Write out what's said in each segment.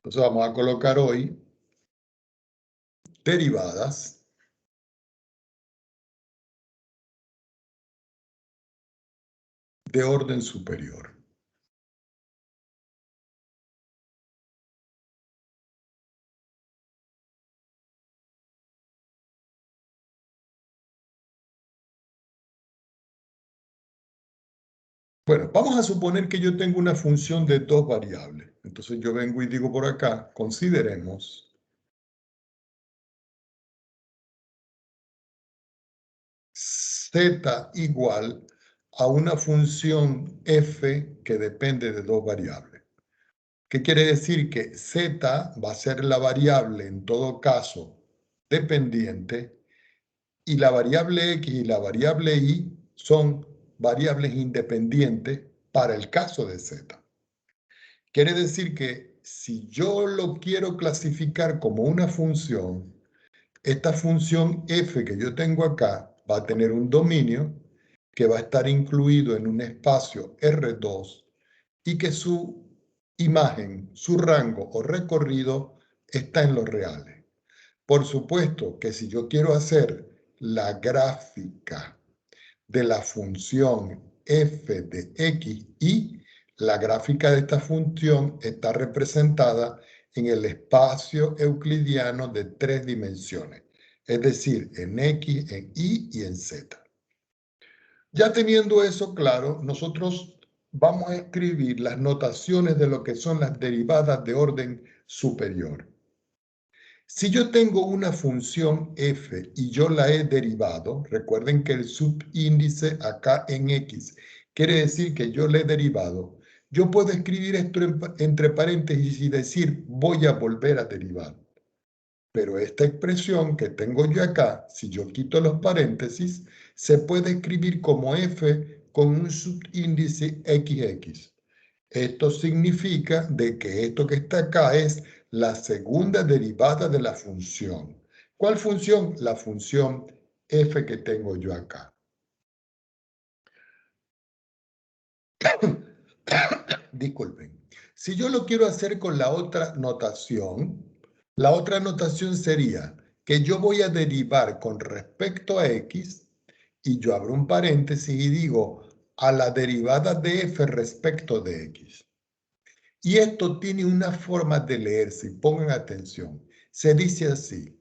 Entonces vamos a colocar hoy derivadas de orden superior. Bueno, vamos a suponer que yo tengo una función de dos variables. Entonces yo vengo y digo por acá, consideremos z igual a una función f que depende de dos variables. ¿Qué quiere decir? Que z va a ser la variable, en todo caso, dependiente, y la variable x y la variable y son variables independientes para el caso de z. Quiere decir que si yo lo quiero clasificar como una función, esta función f que yo tengo acá va a tener un dominio que va a estar incluido en un espacio R2 y que su imagen, su rango o recorrido está en los reales. Por supuesto que si yo quiero hacer la gráfica de la función f de x y la gráfica de esta función está representada en el espacio euclidiano de 3 dimensiones, es decir, en x, en y y en z. Ya teniendo eso claro, nosotros vamos a escribir las notaciones de lo que son las derivadas de orden superior. Si yo tengo una función f y yo la he derivado, recuerden que el subíndice acá en x quiere decir que yo la he derivado, yo puedo escribir esto entre paréntesis y decir voy a volver a derivar. Pero esta expresión que tengo yo acá, si yo quito los paréntesis, se puede escribir como f con un subíndice xx. Esto significa de que esto que está acá es la segunda derivada de la función. ¿Cuál función? La función f que tengo yo acá. Disculpen. Si yo lo quiero hacer con la otra notación sería que yo voy a derivar con respecto a x y yo abro un paréntesis y digo a la derivada de f respecto de x. Y esto tiene una forma de leerse, pongan atención. Se dice así,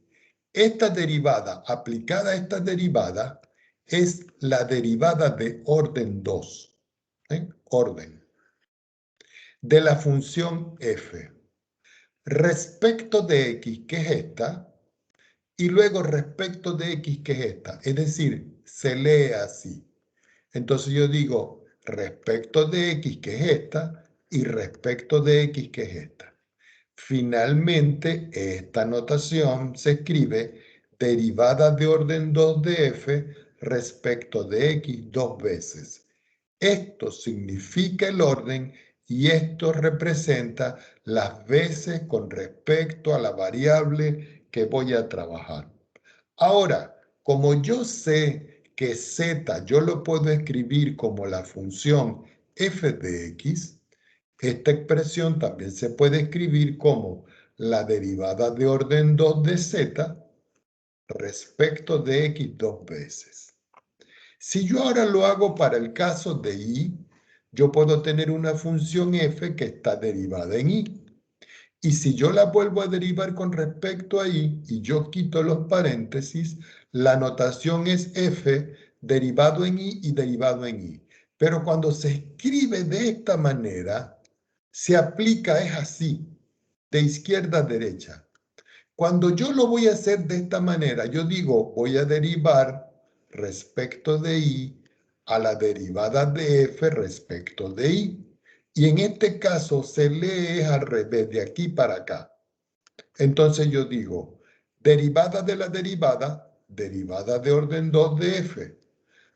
esta derivada aplicada a esta derivada es la derivada de orden 2, orden, de la función f. Respecto de x, que es esta, y luego respecto de x, que es esta. Es decir, se lee así. Entonces yo digo respecto de x, que es esta, y respecto de x, que es esta. Finalmente, esta notación se escribe derivada de orden 2 de f respecto de x dos veces. Esto significa el orden y esto representa las veces con respecto a la variable que voy a trabajar. Ahora, como yo sé que z yo lo puedo escribir como la función f de x, esta expresión también se puede escribir como la derivada de orden 2 de z respecto de x dos veces. Si yo ahora lo hago para el caso de y, yo puedo tener una función f que está derivada en y. Y si yo la vuelvo a derivar con respecto a y yo quito los paréntesis, la notación es f derivado en y derivado en y. Pero cuando se escribe de esta manera, se aplica, es así, de izquierda a derecha. Cuando yo lo voy a hacer de esta manera, yo digo, voy a derivar respecto de y a la derivada de f respecto de y. Y en este caso se lee al revés, de aquí para acá. Entonces yo digo, derivada de la derivada, derivada de orden 2 de f,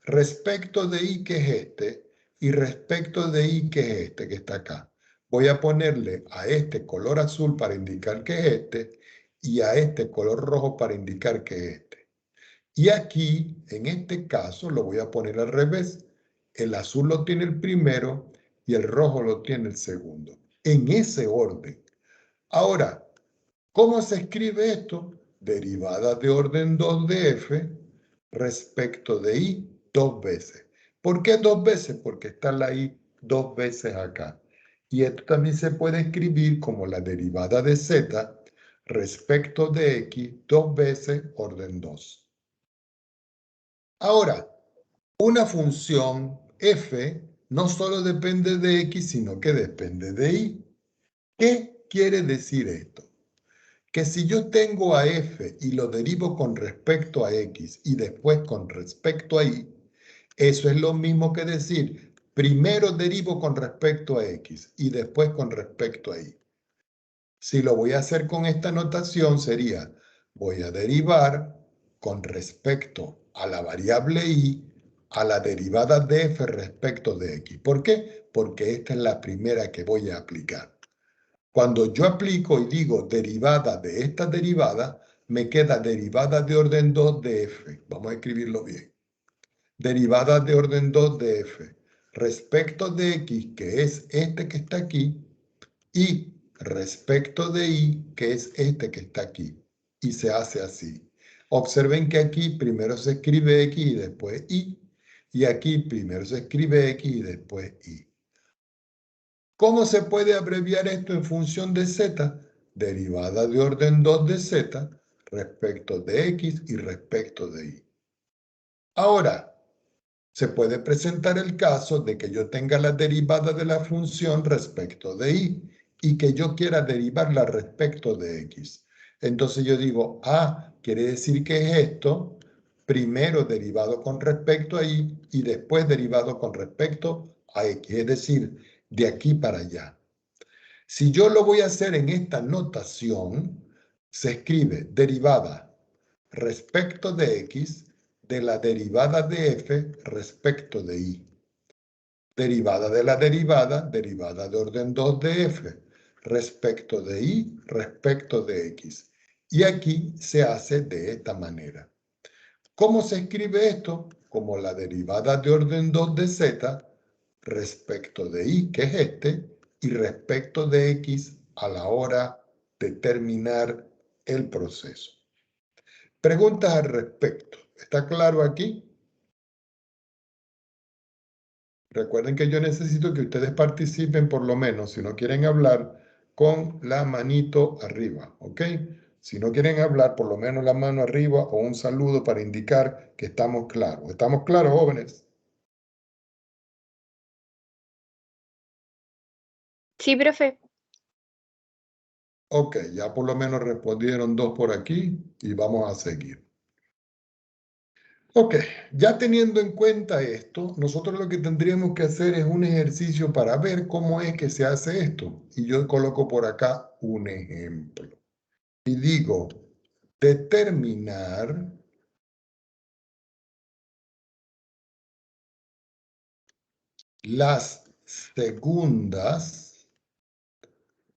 respecto de y, que es este, y respecto de y, que es este, que está acá. Voy a ponerle a este color azul para indicar que es este, y a este color rojo para indicar que es este. Y aquí, en este caso, lo voy a poner al revés. El azul lo tiene el primero y el rojo lo tiene el segundo. En ese orden. Ahora, ¿cómo se escribe esto? Derivada de orden 2 de f respecto de y dos veces. ¿Por qué dos veces? Porque está la y dos veces acá. Y esto también se puede escribir como la derivada de z respecto de x dos veces orden 2. Ahora, una función f no solo depende de x, sino que depende de y. ¿Qué quiere decir esto? Que si yo tengo a f y lo derivo con respecto a x y después con respecto a y, eso es lo mismo que decir, primero derivo con respecto a x y después con respecto a y. Si lo voy a hacer con esta notación sería, voy a derivar con respecto a la variable y a la derivada de f respecto de x. ¿Por qué? Porque esta es la primera que voy a aplicar. Cuando yo aplico y digo derivada de esta derivada, me queda derivada de orden 2 de f. Vamos a escribirlo bien. Derivada de orden 2 de f respecto de x, que es este que está aquí, y respecto de y, que es este que está aquí. Y se hace así. Observen que aquí primero se escribe x y después y. Y aquí primero se escribe x y después y. ¿Cómo se puede abreviar esto en función de z? Derivada de orden 2 de z respecto de x y respecto de y. Ahora, se puede presentar el caso de que yo tenga la derivada de la función respecto de y que yo quiera derivarla respecto de x. Entonces yo digo, quiere decir que es esto, primero derivado con respecto a y después derivado con respecto a x, es decir, de aquí para allá. Si yo lo voy a hacer en esta notación, se escribe derivada respecto de x de la derivada de f respecto de y. Derivada de la derivada, derivada de orden 2 de f respecto de y respecto de x. Y aquí se hace de esta manera. ¿Cómo se escribe esto? Como la derivada de orden 2 de z respecto de y, que es este, y respecto de x a la hora de terminar el proceso. Preguntas al respecto. ¿Está claro aquí? Recuerden que yo necesito que ustedes participen por lo menos, si no quieren hablar, con la manito arriba, ¿ok? Si no quieren hablar, por lo menos la mano arriba o un saludo para indicar que estamos claros. ¿Estamos claros, jóvenes? Sí, profe. Ok, ya por lo menos respondieron dos por aquí y vamos a seguir. Ok, ya teniendo en cuenta esto, nosotros lo que tendríamos que hacer es un ejercicio para ver cómo es que se hace esto. Y yo coloco por acá un ejemplo. Y digo, determinar las segundas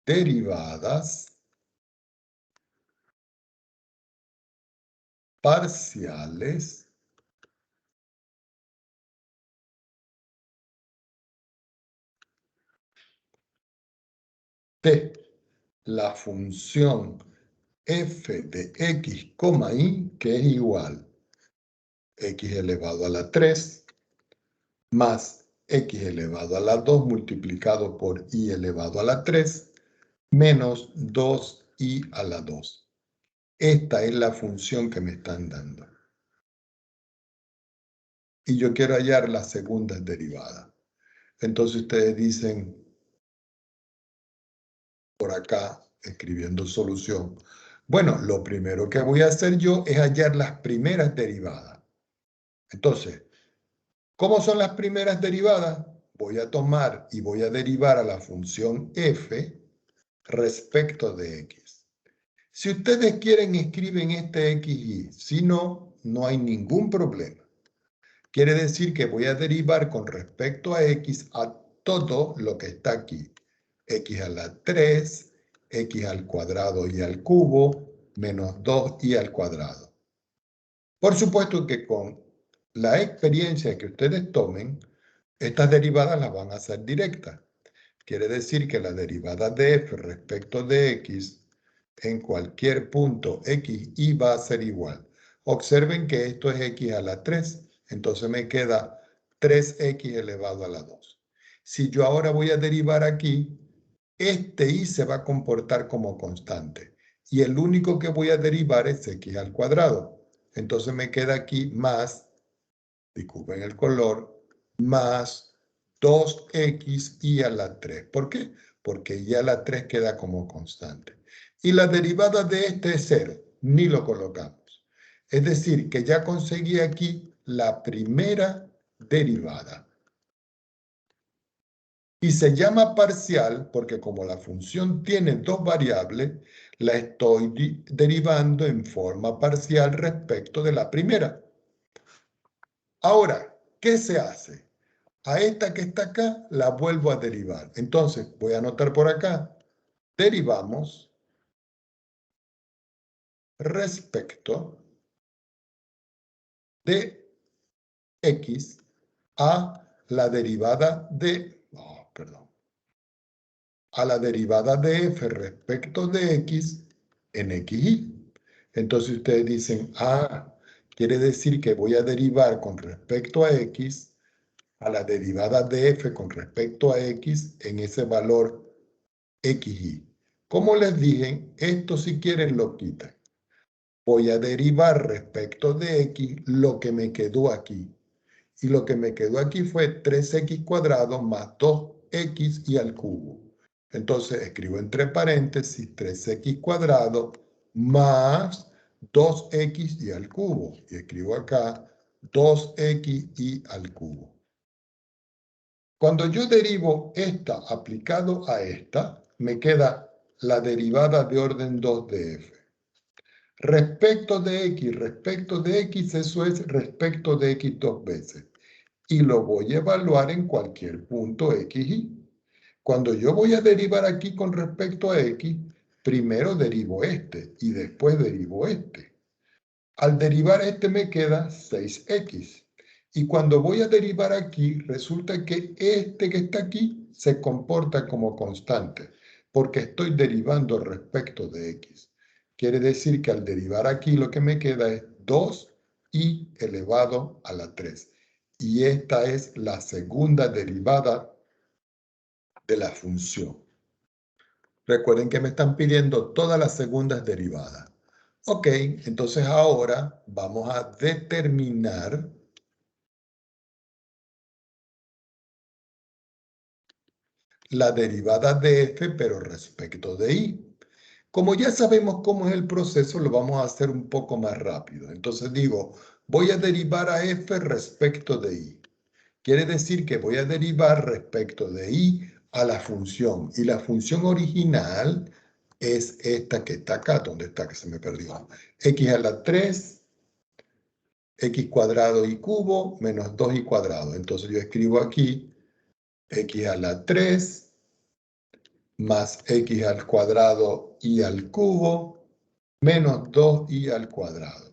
derivadas parciales de la función f de x, y, que es igual x elevado a la 3 más x elevado a la 2 multiplicado por y elevado a la 3 menos 2y a la 2. Esta es la función que me están dando. Y yo quiero hallar las segundas derivadas. Entonces ustedes dicen por acá, escribiendo solución. Bueno, lo primero que voy a hacer yo es hallar las primeras derivadas. Entonces, ¿cómo son las primeras derivadas? Voy a tomar y voy a derivar a la función f respecto de x. Si ustedes quieren, escriben este xy. Si no, no hay ningún problema. Quiere decir que voy a derivar con respecto a x a todo lo que está aquí. X a la 3, x al cuadrado y al cubo, menos 2y al cuadrado. Por supuesto que con la experiencia que ustedes tomen, estas derivadas las van a hacer directas. Quiere decir que la derivada de f respecto de x en cualquier punto x, y va a ser igual. Observen que esto es x a la 3, entonces me queda 3x elevado a la 2. Si yo ahora voy a derivar aquí, este y se va a comportar como constante. Y el único que voy a derivar es x al cuadrado. Entonces me queda aquí más, disculpen el color, más 2x y a la 3. ¿Por qué? Porque y a la 3 queda como constante. Y la derivada de este es 0, ni lo colocamos. Es decir, que ya conseguí aquí la primera derivada. Y se llama parcial porque como la función tiene dos variables, la estoy derivando en forma parcial respecto de la primera. Ahora, ¿qué se hace? A esta que está acá la vuelvo a derivar. Entonces, voy a anotar por acá, derivamos respecto de x a la derivada de, a la derivada de f respecto de x en xy. Entonces ustedes dicen, quiere decir que voy a derivar con respecto a x a la derivada de f con respecto a x en ese valor xy. Como les dije, esto si quieren lo quitan. Voy a derivar respecto de x lo que me quedó aquí. Y lo que me quedó aquí fue 3x cuadrado más 2x y al cubo. Entonces escribo entre paréntesis 3x cuadrado más 2x y al cubo. Y escribo acá 2x y al cubo. Cuando yo derivo esta aplicado a esta, me queda la derivada de orden 2 de f. Respecto de x, eso es respecto de x dos veces. Y lo voy a evaluar en cualquier punto x, y. Cuando yo voy a derivar aquí con respecto a x, primero derivo este y después derivo este. Al derivar este me queda 6x. Y cuando voy a derivar aquí, resulta que este que está aquí se comporta como constante, porque estoy derivando respecto de x. Quiere decir que al derivar aquí lo que me queda es 2y elevado a la 3. Y esta es la segunda derivada de la función. Recuerden que me están pidiendo todas las segundas derivadas. Ok, entonces ahora vamos a determinar la derivada de f, pero respecto de y. Como ya sabemos cómo es el proceso, lo vamos a hacer un poco más rápido. Entonces digo, voy a derivar a f respecto de y. Quiere decir que voy a derivar respecto de y a la función. Y la función original es esta que está acá. ¿Dónde está? Que se me perdió. X a la 3, x cuadrado y cubo, menos 2y cuadrado. Entonces yo escribo aquí x a la 3 más x al cuadrado y al cubo, menos 2y al cuadrado.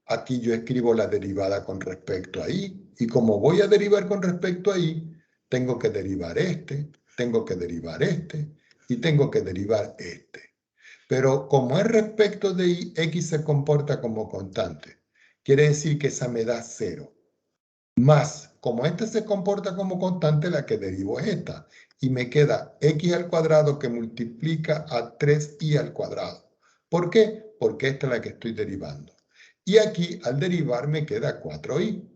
Aquí yo escribo la derivada con respecto a y, y como voy a derivar con respecto a y, tengo que derivar este, tengo que derivar este, y tengo que derivar este. Pero como es respecto de y, x se comporta como constante. Quiere decir que esa me da 0. Más, como este se comporta como constante, la que derivo es esta. Y me queda x al cuadrado que multiplica a 3y al cuadrado. ¿Por qué? Porque esta es la que estoy derivando. Y aquí, al derivar, me queda 4y.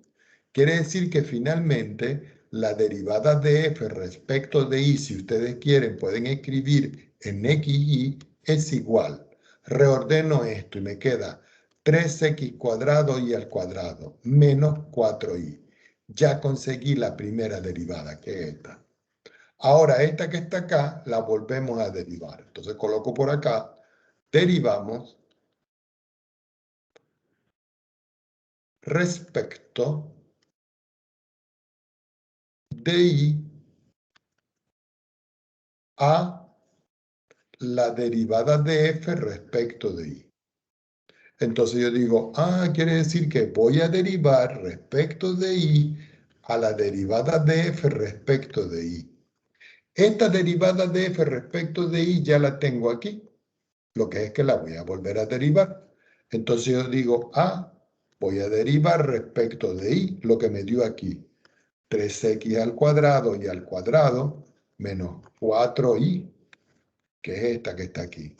Quiere decir que finalmente la derivada de f respecto de y, si ustedes quieren, pueden escribir en xy, es igual. Reordeno esto y me queda 3x cuadrado y al cuadrado menos 4y. Ya conseguí la primera derivada, que es esta. Ahora, esta que está acá, la volvemos a derivar. Entonces coloco por acá, derivamos respecto de y a la derivada de f respecto de y. Entonces yo digo, quiere decir que voy a derivar respecto de y a la derivada de f respecto de y. Esta derivada de f respecto de y ya la tengo aquí. Lo que es que la voy a volver a derivar. Entonces yo digo A, voy a derivar respecto de y, lo que me dio aquí. 3x al cuadrado y al cuadrado menos 4y, que es esta que está aquí.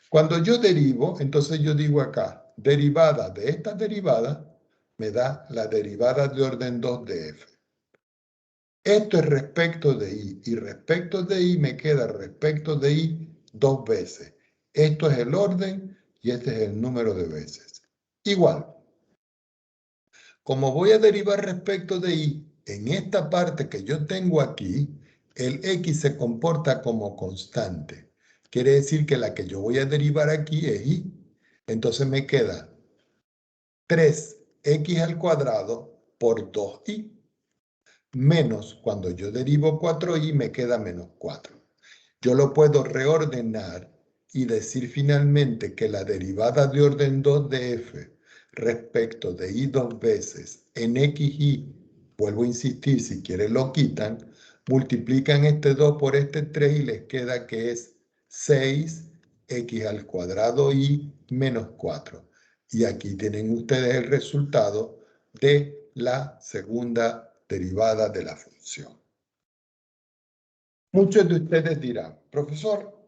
Cuando yo derivo, entonces yo digo acá, derivada de esta derivada me da la derivada de orden 2 de f. Esto es respecto de y respecto de y me queda respecto de y dos veces. Esto es el orden y este es el número de veces. Igual, como voy a derivar respecto de y, en esta parte que yo tengo aquí, el x se comporta como constante. Quiere decir que la que yo voy a derivar aquí es y. Entonces me queda 3x al cuadrado por 2y. Menos, cuando yo derivo 4y, me queda menos 4. Yo lo puedo reordenar y decir finalmente que la derivada de orden 2 de f respecto de y dos veces en xy, vuelvo a insistir, si quieren lo quitan, multiplican este 2 por este 3 y les queda que es 6x al cuadrado y menos 4. Y aquí tienen ustedes el resultado de la segunda derivada de la función. Muchos de ustedes dirán, profesor,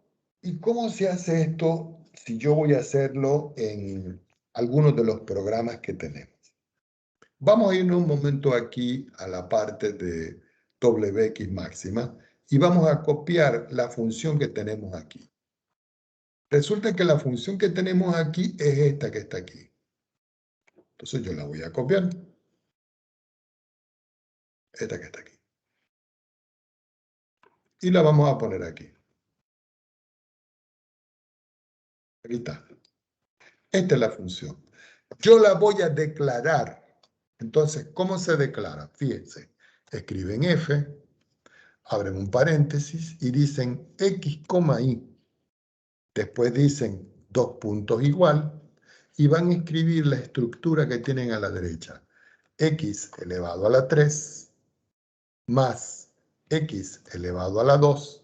¿y cómo se hace esto si yo voy a hacerlo en algunos de los programas que tenemos? Vamos a ir un momento aquí a la parte de wx máxima y vamos a copiar la función que tenemos aquí. Resulta que la función que tenemos aquí es esta que está aquí. Entonces yo la voy a copiar. Esta que está aquí. Y la vamos a poner aquí. Aquí está. Esta es la función. Yo la voy a declarar. Entonces, ¿cómo se declara? Fíjense, escriben f, abren un paréntesis y dicen x, y. Después dicen dos puntos igual y van a escribir la estructura que tienen a la derecha. X elevado a la 3 más x elevado a la 2.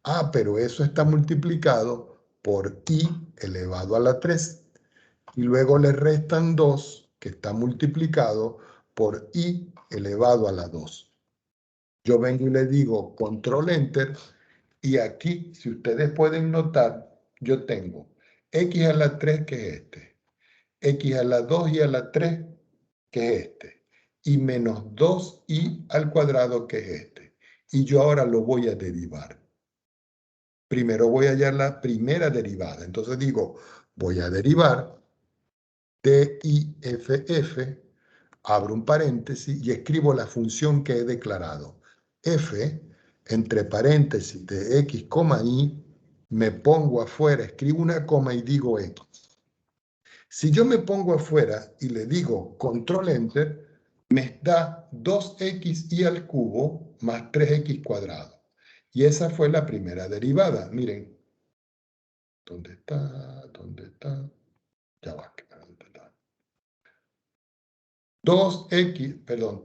Ah, pero eso está multiplicado por y elevado a la 3. Y luego le restan 2, que está multiplicado por y elevado a la 2. Yo vengo y le digo control enter, y aquí, si ustedes pueden notar, yo tengo x a la 3, que es este, x a la 2 y a la 3, que es este, y menos 2y al cuadrado, que es este. Y yo ahora lo voy a derivar. Primero voy a hallar la primera derivada. Entonces digo, voy a derivar DIFF, abro un paréntesis y escribo la función que he declarado. F, entre paréntesis de x, y, me pongo afuera, escribo una coma y digo x. Si yo me pongo afuera y le digo control enter, me da 2x al cubo más 3x cuadrado. Y esa fue la primera derivada. Miren. ¿Dónde está? ¿Dónde está? Ya va.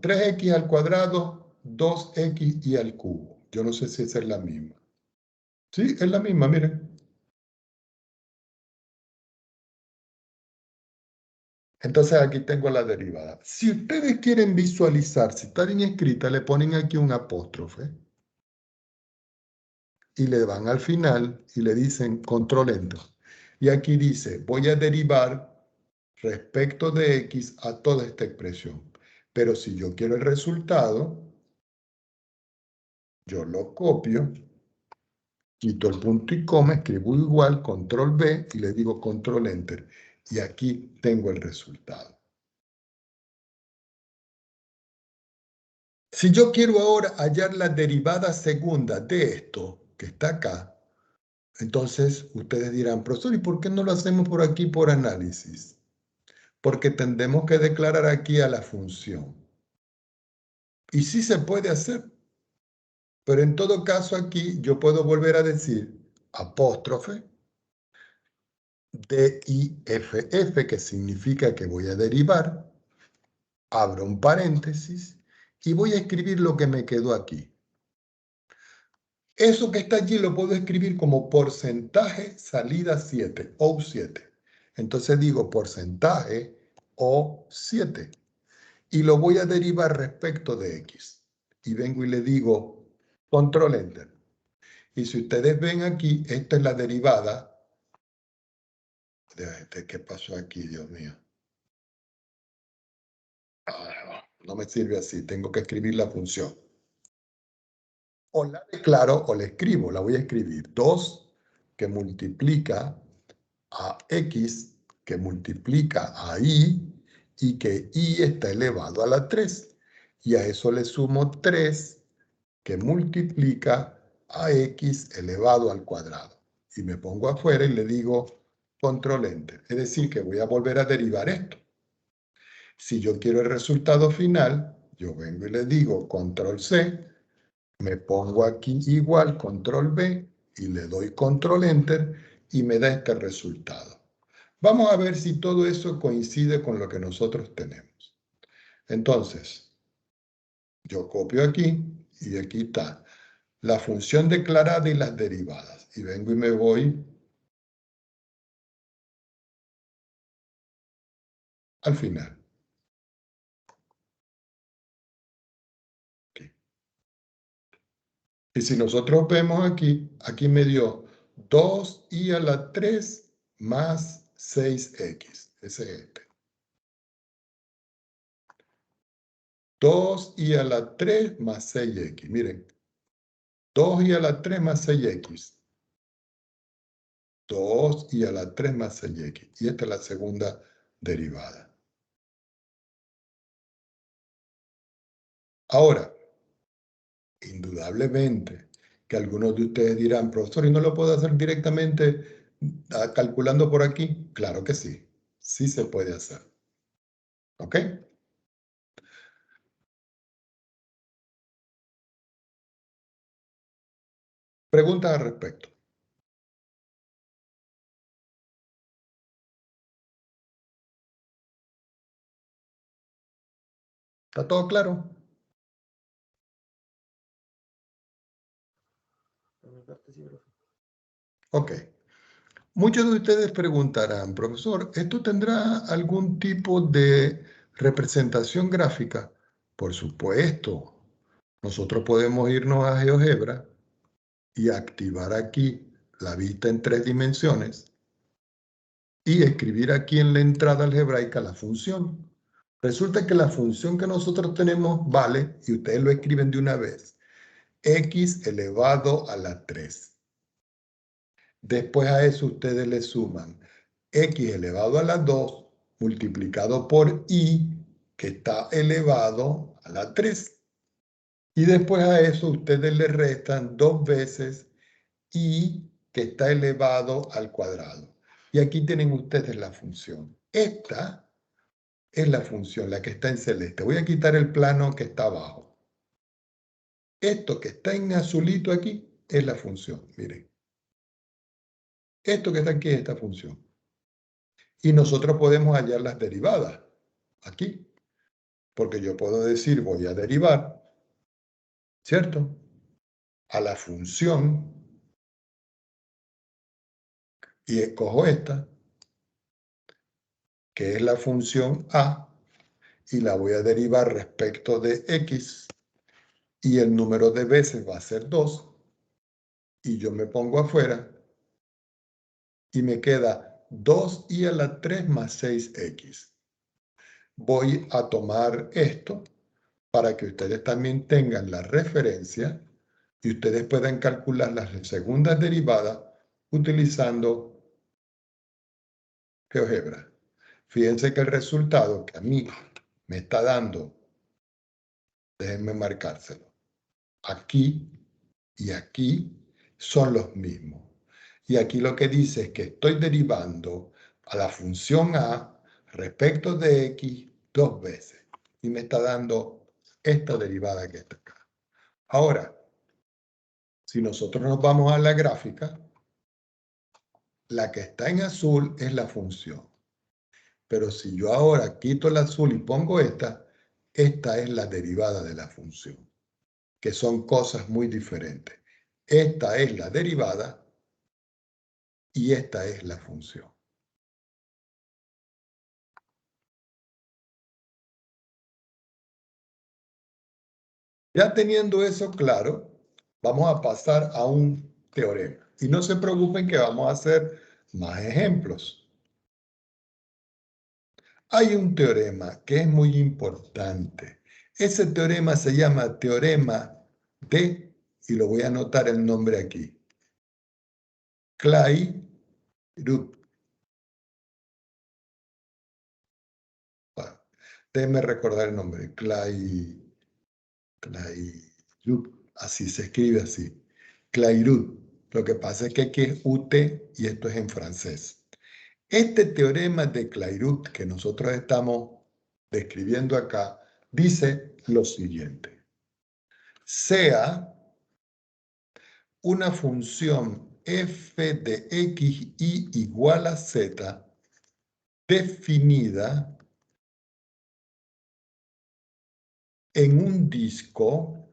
3x al cuadrado, 2x y al cubo. Yo no sé si esa es la misma. Sí, es la misma, miren. Entonces aquí tengo la derivada. Si ustedes quieren visualizar, si está bien escrita, le ponen aquí un apóstrofe y le van al final y le dicen control enter. Y aquí dice, voy a derivar respecto de x a toda esta expresión. Pero si yo quiero el resultado, yo lo copio, quito el punto y coma, escribo igual, control V y le digo control enter. Y aquí tengo el resultado. Si yo quiero ahora hallar la derivada segunda de esto que está acá, entonces ustedes dirán, profesor, ¿y por qué no lo hacemos por aquí por análisis? Porque tendremos que declarar aquí a la función. Y sí se puede hacer, pero en todo caso aquí yo puedo volver a decir apóstrofe DIFF, que significa que voy a derivar, abro un paréntesis y voy a escribir lo que me quedó aquí. Eso que está allí lo puedo escribir como porcentaje salida 7, O7. Entonces digo porcentaje O7 y lo voy a derivar respecto de X. Y vengo y le digo control enter. Y si ustedes ven aquí, esta es la derivada. ¿Qué pasó aquí, Dios mío? No me sirve así, tengo que escribir la función. O la declaro o la escribo, la voy a escribir. 2 que multiplica a X, que multiplica a Y, y que Y está elevado a la 3. Y a eso le sumo 3 que multiplica a X elevado al cuadrado. Y me pongo afuera y le digo control enter. Es decir, que voy a volver a derivar esto. Si yo quiero el resultado final, yo vengo y le digo control C, me pongo aquí igual, control B, y le doy control enter, y me da este resultado. Vamos a ver si todo eso coincide con lo que nosotros tenemos. Entonces, yo copio aquí, y aquí está la función declarada y las derivadas. Y vengo y me voy al final. Aquí. Y si nosotros vemos aquí, aquí me dio 2i a la 3 más 6x. Ese es este. 2i a la 3 más 6x. Miren, 2i a la 3 más 6x. 2i a la 3 más 6x. Y esta es la segunda derivada. Ahora, indudablemente que algunos de ustedes dirán, profesor, ¿y no lo puedo hacer directamente calculando por aquí? Claro que sí, sí se puede hacer. ¿Ok? Preguntas al respecto. ¿Está todo claro? Ok. Muchos de ustedes preguntarán, profesor, ¿esto tendrá algún tipo de representación gráfica? Por supuesto. Nosotros podemos irnos a GeoGebra y activar aquí la vista en 3 dimensiones y escribir aquí en la entrada algebraica la función. Resulta que la función que nosotros tenemos vale, y ustedes lo escriben de una vez, x elevado a la 3. Después a eso ustedes le suman x elevado a la 2 multiplicado por y, que está elevado a la 3. Y después a eso ustedes le restan 2 veces y, que está elevado al cuadrado. Y aquí tienen ustedes la función. Esta es la función, la que está en celeste. Voy a quitar el plano que está abajo. Esto que está en azulito aquí es la función, miren. Esto que está aquí es esta función. Y nosotros podemos hallar las derivadas aquí. Porque yo puedo decir, voy a derivar, ¿cierto? A la función y escojo esta, que es la función a, y la voy a derivar respecto de x, y el número de veces va a ser 2, y yo me pongo afuera, y me queda 2i a la 3 más 6x. Voy a tomar esto para que ustedes también tengan la referencia y ustedes puedan calcular las segundas derivadas utilizando GeoGebra. Fíjense que el resultado que a mí me está dando, déjenme marcárselo, aquí y aquí son los mismos. Y aquí lo que dice es que estoy derivando a la función a respecto de x 2 veces. Y me está dando esta derivada que está acá. Ahora, si nosotros nos vamos a la gráfica, la que está en azul es la función. Pero si yo ahora quito el azul y pongo esta es la derivada de la función, que son cosas muy diferentes. esta es la derivada y esta es la función. Ya teniendo eso claro, vamos a pasar a un teorema. Y no se preocupen que vamos a hacer más ejemplos. Hay un teorema que es muy importante. Ese teorema se llama teorema de, y lo voy a anotar el nombre aquí, Clairaut. Bueno, déjenme recordar el nombre, Clairaut, así se escribe así, Clairaut. Lo que pasa es que aquí es UT y esto es en francés. Este teorema de Clairaut que nosotros estamos describiendo acá dice lo siguiente. Sea una función f de x, y igual a z definida en un disco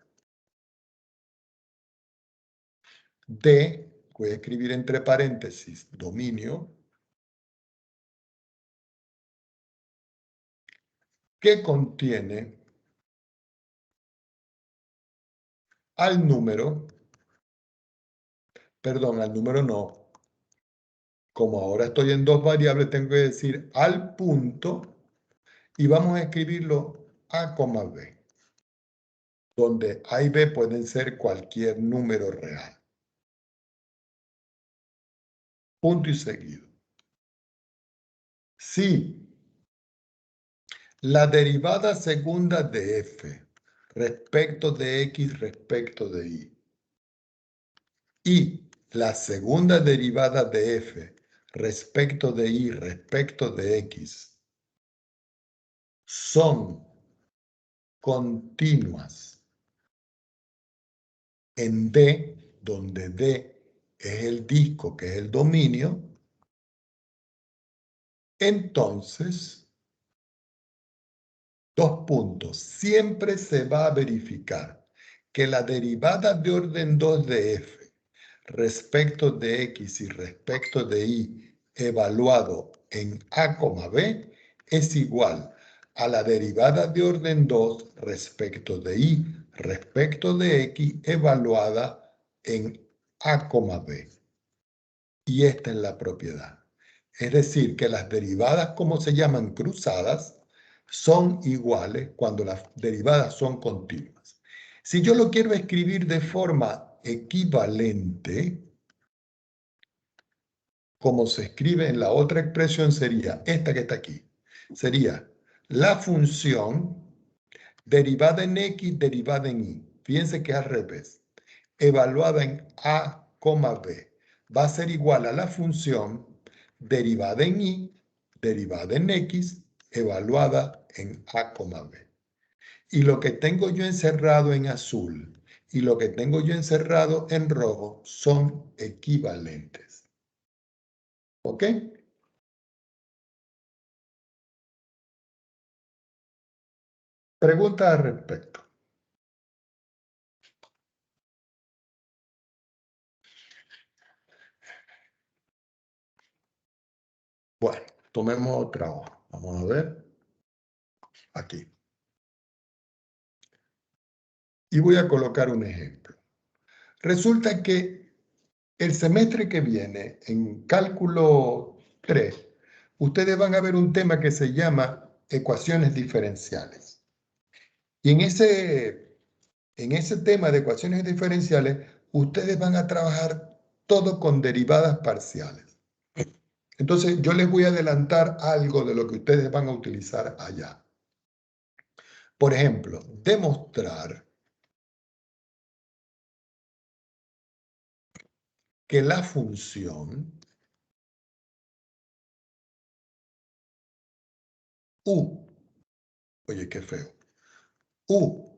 de, voy a escribir entre paréntesis, dominio, que contiene al número, perdón, al número no, como ahora estoy en dos variables, tengo que decir al punto y vamos a escribirlo a, b, donde a y b pueden ser cualquier número real. Punto y seguido. Si la derivada segunda de f respecto de x respecto de y la segunda derivada de f respecto de y respecto de x son continuas en D, donde D es el disco, que es el dominio, entonces, dos puntos, siempre se va a verificar que la derivada de orden 2 de f respecto de x y respecto de y evaluado en a, b es igual a la derivada de orden 2 respecto de y respecto de x evaluada en a, b. Y esta es la propiedad. Es decir, que las derivadas, como se llaman cruzadas, son iguales cuando las derivadas son continuas. Si yo lo quiero escribir de forma equivalente, como se escribe en la otra expresión, sería esta que está aquí. Sería la función derivada en x, derivada en y. Fíjense que es al revés. Evaluada en a, b. Va a ser igual a la función derivada en y, derivada en x, evaluada en a, b. Y lo que tengo yo encerrado en azul y lo que tengo yo encerrado en rojo son equivalentes. ¿Ok? Pregunta al respecto. Bueno, tomemos otra hoja. Vamos a ver. Aquí. Y voy a colocar un ejemplo. Resulta que el semestre que viene, en cálculo 3, ustedes van a ver un tema que se llama ecuaciones diferenciales. Y en ese tema de ecuaciones diferenciales, ustedes van a trabajar todo con derivadas parciales. Entonces, yo les voy a adelantar algo de lo que ustedes van a utilizar allá. Por ejemplo, demostrar que la función u, oye, qué feo, u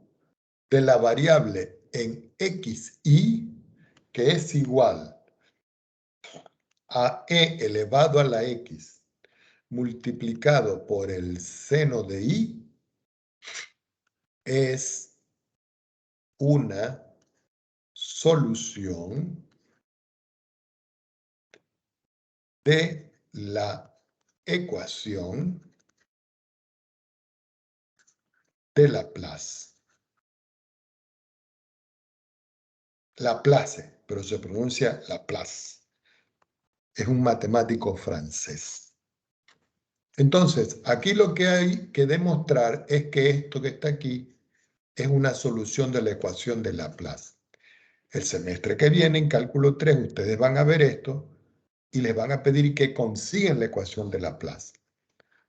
de la variable en x, y, que es igual a e elevado a la x multiplicado por el seno de y, es una solución de la ecuación de Laplace. Laplace, pero se pronuncia Laplace. Es un matemático francés. Entonces, aquí lo que hay que demostrar es que esto que está aquí es una solución de la ecuación de Laplace. El semestre que viene, en cálculo 3, ustedes van a ver esto y les van a pedir que consigan la ecuación de Laplace.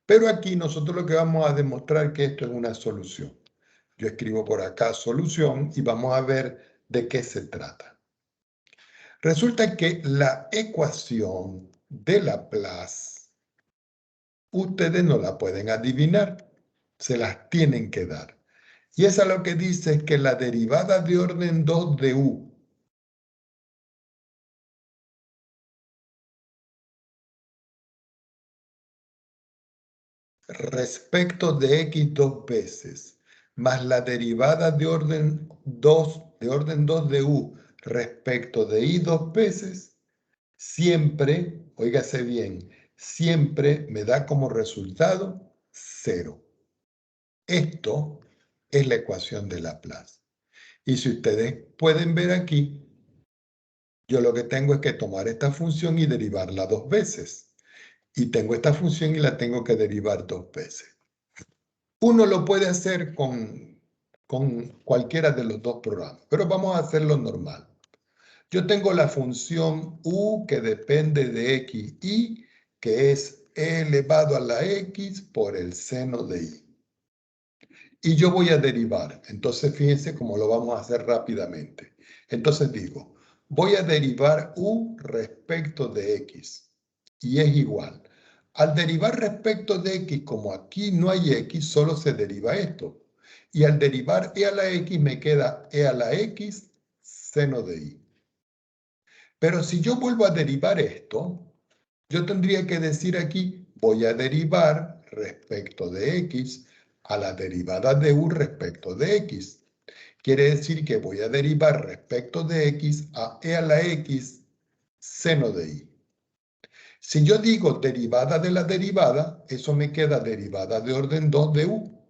Pero aquí nosotros lo que vamos a demostrar es que esto es una solución. Yo escribo por acá solución y vamos a ver de qué se trata. Resulta que la ecuación de Laplace, ustedes no la pueden adivinar, se las tienen que dar. Y esa lo que dice es que la derivada de orden 2 de u respecto de x dos veces, más la derivada de orden 2 de u respecto de y dos veces, siempre, óigase bien, siempre me da como resultado 0. Esto es la ecuación de Laplace. Y si ustedes pueden ver aquí, yo lo que tengo es que tomar esta función y derivarla dos veces. Y tengo esta función y la tengo que derivar dos veces. Uno lo puede hacer con cualquiera de los dos programas, pero vamos a hacerlo normal. Yo tengo la función u que depende de x, y que es e elevado a la x por el seno de y. Y yo voy a derivar. Entonces, fíjense cómo lo vamos a hacer rápidamente. Entonces digo, voy a derivar u respecto de x. Y es igual. Al derivar respecto de x, como aquí no hay x, solo se deriva esto. Y al derivar e a la x, me queda e a la x seno de y. Pero si yo vuelvo a derivar esto, yo tendría que decir aquí, voy a derivar respecto de x a la derivada de u respecto de x. Quiere decir que voy a derivar respecto de x a e a la x seno de y. Si yo digo derivada de la derivada, eso me queda derivada de orden 2 de u.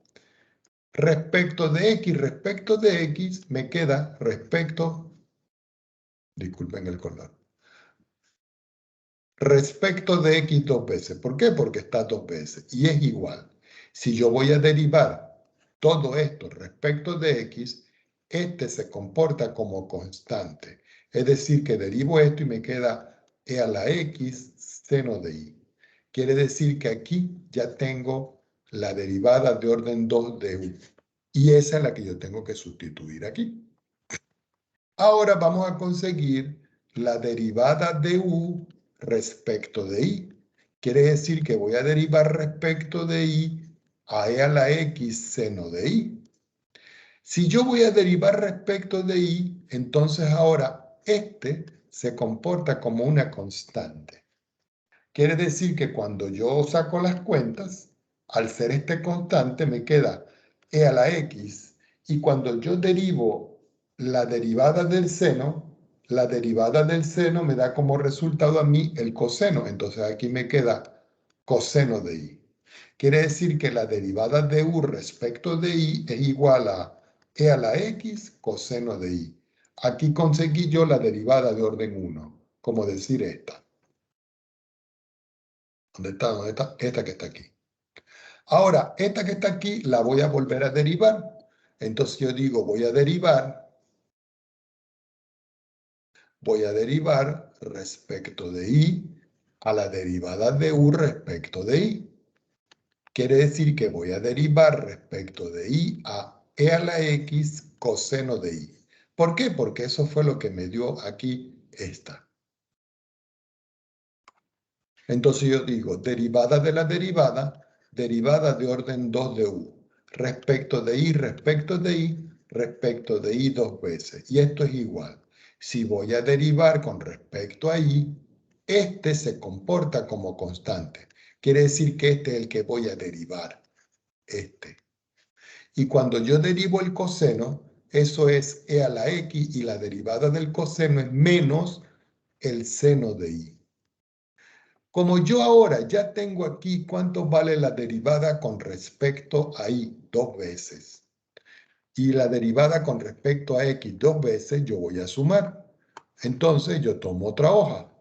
Respecto de x me queda respecto, disculpen el color, respecto de x dos veces. ¿Por qué? Porque está dos veces y es igual. Si yo voy a derivar todo esto respecto de x, este se comporta como constante. Es decir, que derivo esto y me queda e a la x seno de y. Quiere decir que aquí ya tengo la derivada de orden 2 de u. Y esa es la que yo tengo que sustituir aquí. Ahora vamos a conseguir la derivada de u respecto de y. Quiere decir que voy a derivar respecto de y a e a la x seno de y. Si yo voy a derivar respecto de y, entonces ahora este se comporta como una constante. Quiere decir que cuando yo saco las cuentas, al ser este constante me queda e a la x, y cuando yo derivo la derivada del seno me da como resultado a mí el coseno. Entonces aquí me queda coseno de y. Quiere decir que la derivada de u respecto de y es igual a e a la x coseno de y. Aquí conseguí yo la derivada de orden 1, como decir esta. ¿Dónde está? ¿Dónde está? Esta que está aquí. Ahora, esta que está aquí la voy a volver a derivar. Entonces yo digo, voy a derivar respecto de y a la derivada de u respecto de y. Quiere decir que voy a derivar respecto de y a e a la x coseno de y. ¿Por qué? Porque eso fue lo que me dio aquí esta. Entonces yo digo, derivada de la derivada de orden 2 de u, respecto de y, respecto de y, respecto de y dos veces. Y esto es igual. Si voy a derivar con respecto a y, este se comporta como constante. Quiere decir que este es el que voy a derivar, este. Y cuando yo derivo el coseno, Eso es e a la x y la derivada del coseno es menos el seno de y. Como yo ahora ya tengo aquí cuánto vale la derivada con respecto a y 2 veces y la derivada con respecto a x 2 veces, yo voy a sumar. Entonces yo tomo otra hoja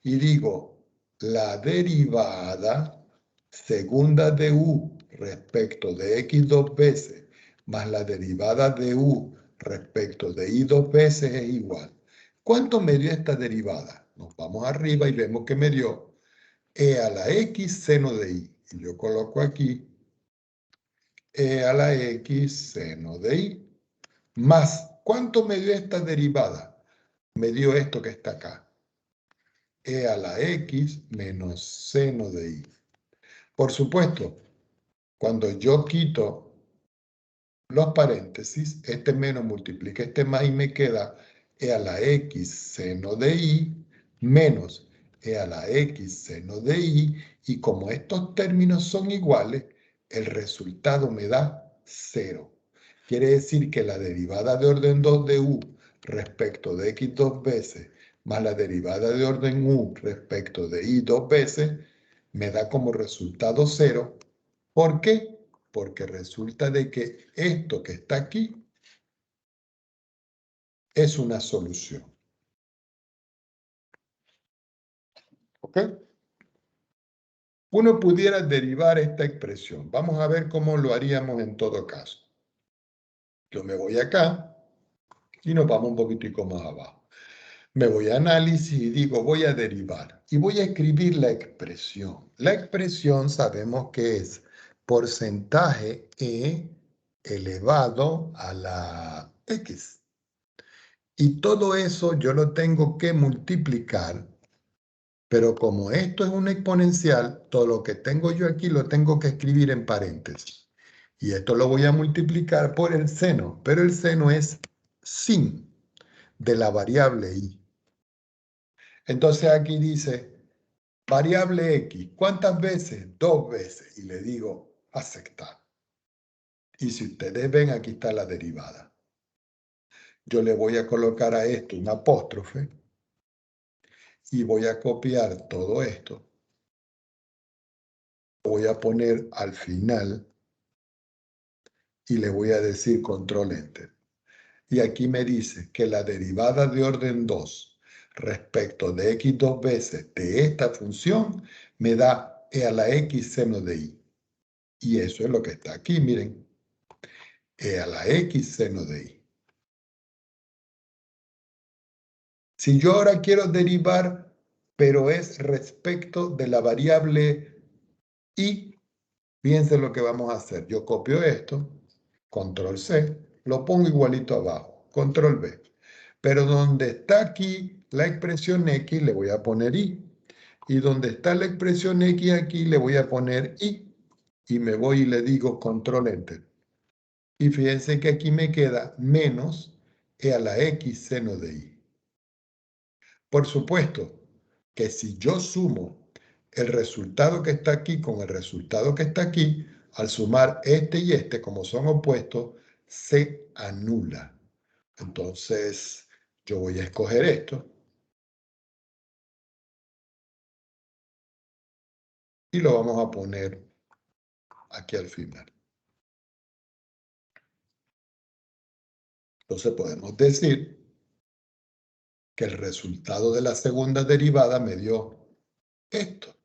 y digo la derivada segunda de u respecto de x 2 veces más la derivada de u respecto de y 2 veces es igual. ¿Cuánto me dio esta derivada? Nos vamos arriba y vemos que me dio e a la x seno de y. Y yo coloco aquí e a la x seno de y. Más, ¿cuánto me dio esta derivada? Me dio esto que está acá. E a la x menos seno de y. Por supuesto, cuando yo quito los paréntesis, este menos multiplica este más y me queda e a la x seno de y menos e a la x seno de y, y como estos términos son iguales, el resultado me da 0. Quiere decir que la derivada de orden 2 de u respecto de x 2 veces más la derivada de orden u respecto de y 2 veces me da como resultado 0. ¿Por qué? Porque resulta de que esto que está aquí es una solución. ¿Ok? Uno pudiera derivar esta expresión. Vamos a ver cómo lo haríamos en todo caso. Yo me voy acá y nos vamos un poquitico más abajo. Me voy a análisis y digo, voy a derivar. Y voy a escribir la expresión. La expresión sabemos que es porcentaje e elevado a la x. Y todo eso yo lo tengo que multiplicar, pero como esto es un exponencial, todo lo que tengo yo aquí lo tengo que escribir en paréntesis. Y esto lo voy a multiplicar por el seno, pero el seno es sin de la variable y. Entonces aquí dice, variable x, ¿cuántas veces? 2 veces. Y le digo, aceptar. Y si ustedes ven, aquí está la derivada. Yo le voy a colocar a esto un apóstrofe y voy a copiar todo esto. Voy a poner al final y le voy a decir control enter. Y aquí me dice que la derivada de orden 2 respecto de x 2 veces de esta función me da e a la x seno de y. Y eso es lo que está aquí, miren. E a la x seno de y. Si yo ahora quiero derivar, pero es respecto de la variable y, fíjense lo que vamos a hacer. Yo copio esto, control C, lo pongo igualito abajo, control V. Pero donde está aquí la expresión x le voy a poner y. Y donde está la expresión x aquí le voy a poner y. Y me voy y le digo control enter. Y fíjense que aquí me queda menos e a la x seno de y. Por supuesto que si yo sumo el resultado que está aquí con el resultado que está aquí, al sumar este y este, como son opuestos, se anula. Entonces, yo voy a escoger esto y lo vamos a poner aquí al final. Entonces podemos decir que el resultado de la segunda derivada me dio esto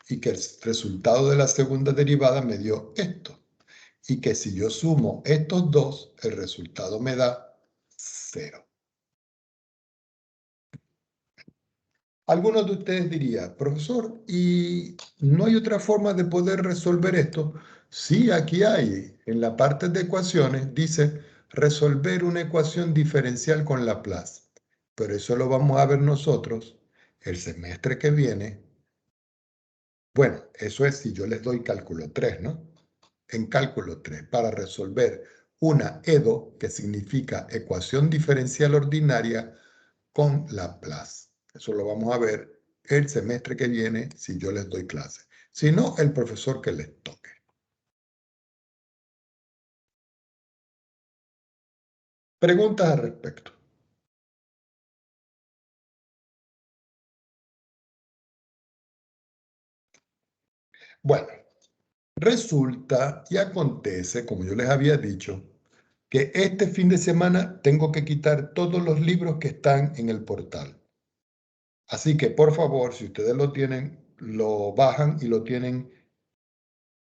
y que el resultado de la segunda derivada me dio esto y que si yo sumo estos dos, el resultado me da 0. Algunos de ustedes dirían, profesor, ¿y no hay otra forma de poder resolver esto? Sí, aquí hay. En la parte de ecuaciones dice resolver una ecuación diferencial con Laplace. Pero eso lo vamos a ver nosotros el semestre que viene. Bueno, eso es si yo les doy cálculo 3, ¿no? En cálculo 3, para resolver una EDO, que significa ecuación diferencial ordinaria, con Laplace. Eso lo vamos a ver el semestre que viene si yo les doy clase. Si no, el profesor que les toque. Preguntas al respecto. Bueno, resulta y acontece, como yo les había dicho, que este fin de semana tengo que quitar todos los libros que están en el portal. Así que, por favor, si ustedes lo tienen, lo bajan y lo tienen